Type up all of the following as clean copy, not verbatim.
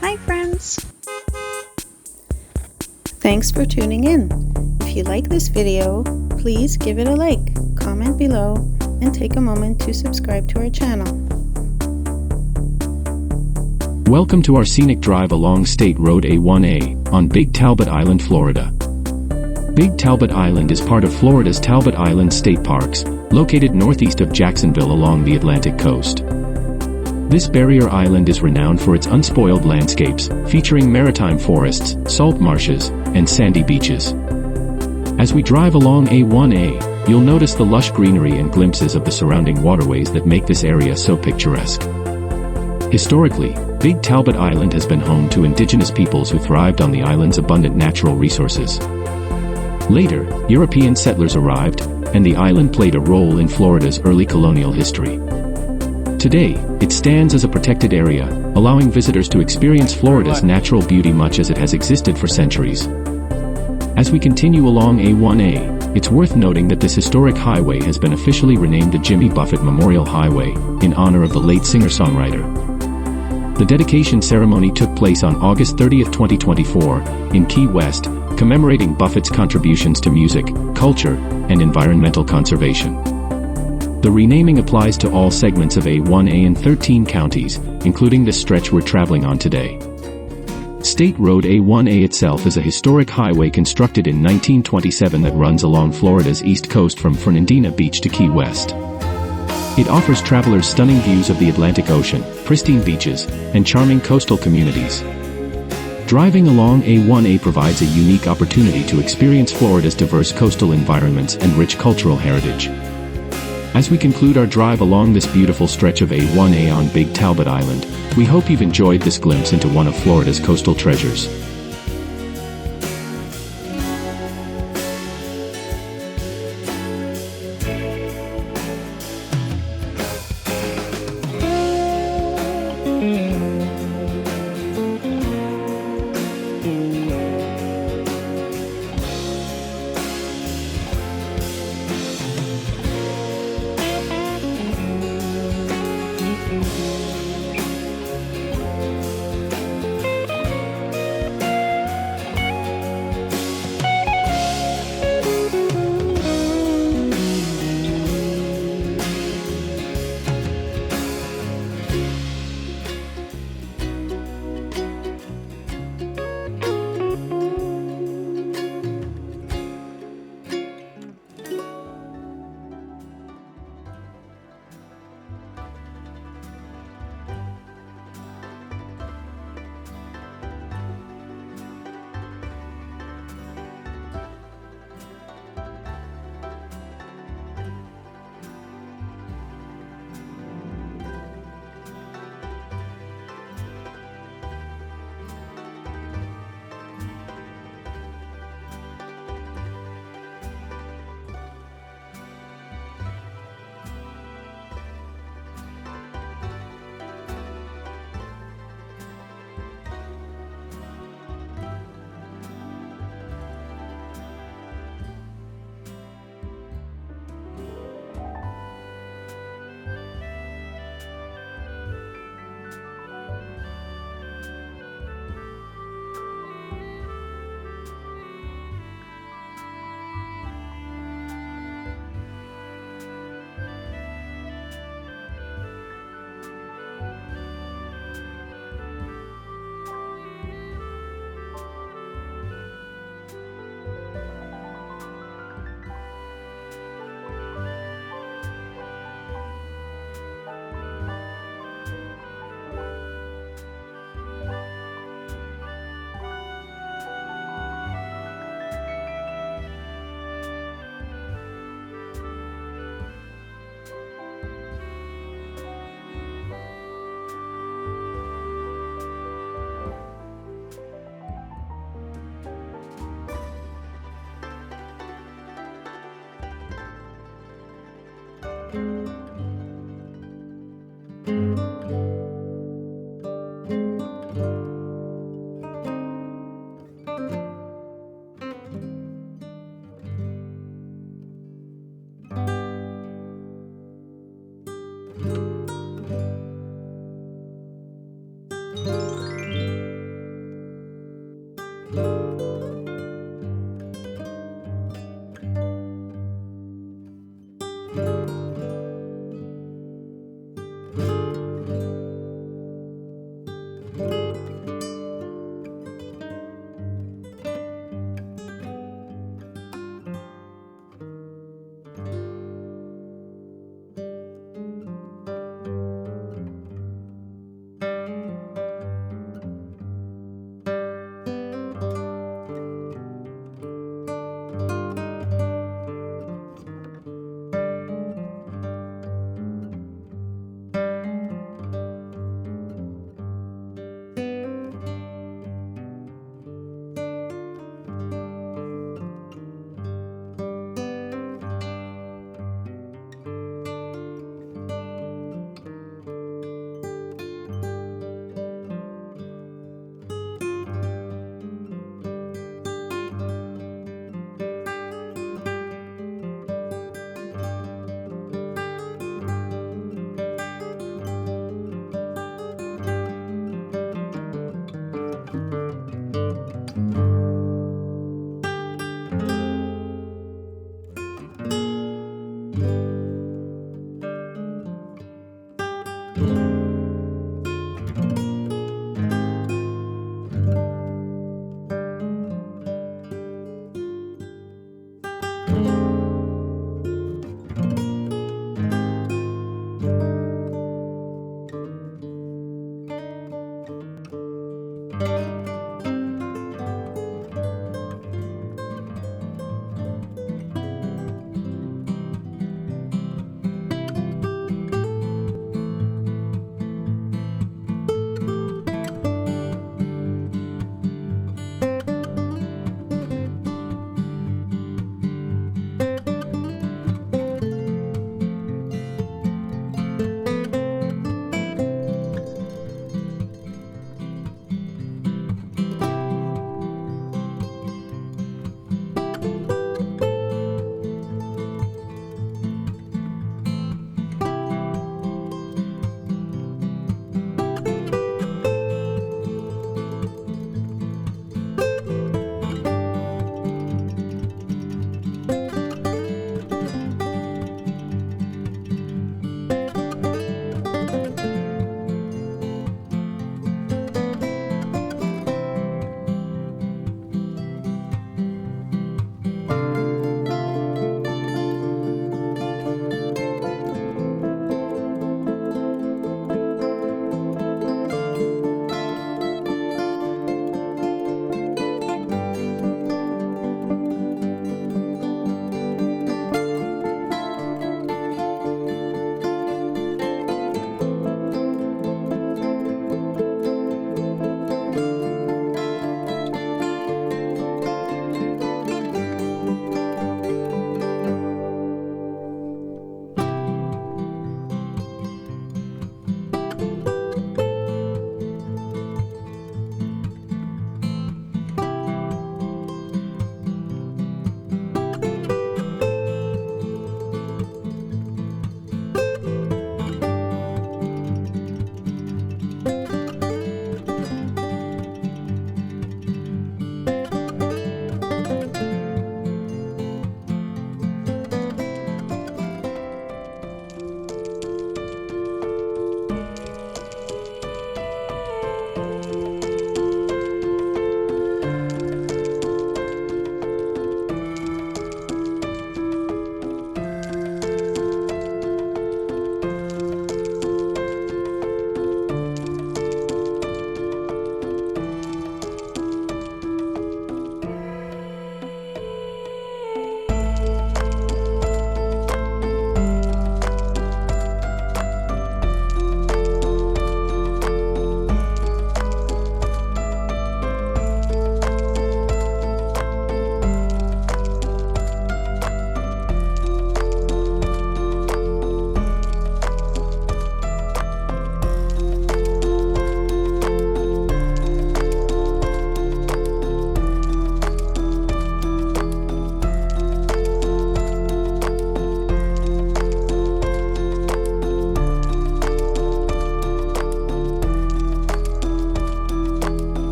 Hi friends! Thanks for tuning in. If you like this video, please give it a like, comment below, and take a moment to subscribe to our channel. Welcome to our scenic drive along State Road A1A on Big Talbot Island, Florida. Big Talbot Island is part of Florida's Talbot Island State Parks, located northeast of Jacksonville along the Atlantic coast. This barrier island is renowned for its unspoiled landscapes, featuring maritime forests, salt marshes, and sandy beaches. As we drive along A1A, you'll notice the lush greenery and glimpses of the surrounding waterways that make this area so picturesque. Historically, Big Talbot Island has been home to indigenous peoples who thrived on the island's abundant natural resources. Later, European settlers arrived, and the island played a role in Florida's early colonial history. Today, it stands as a protected area, allowing visitors to experience Florida's natural beauty much as it has existed for centuries. As we continue along A1A, it's worth noting that this historic highway has been officially renamed the Jimmy Buffett Memorial Highway, in honor of the late singer-songwriter. The dedication ceremony took place on August 30, 2024, in Key West, commemorating Buffett's contributions to music, culture, and environmental conservation. The renaming applies to all segments of A1A in 13 counties, including the stretch we're traveling on today. State Road A1A itself is a historic highway constructed in 1927 that runs along Florida's east coast from Fernandina Beach to Key West. It offers travelers stunning views of the Atlantic Ocean, pristine beaches, and charming coastal communities. Driving along A1A provides a unique opportunity to experience Florida's diverse coastal environments and rich cultural heritage. As we conclude our drive along this beautiful stretch of A1A on Big Talbot Island, we hope you've enjoyed this glimpse into one of Florida's coastal treasures.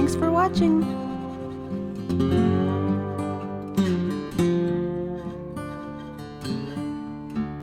Thanks for watching.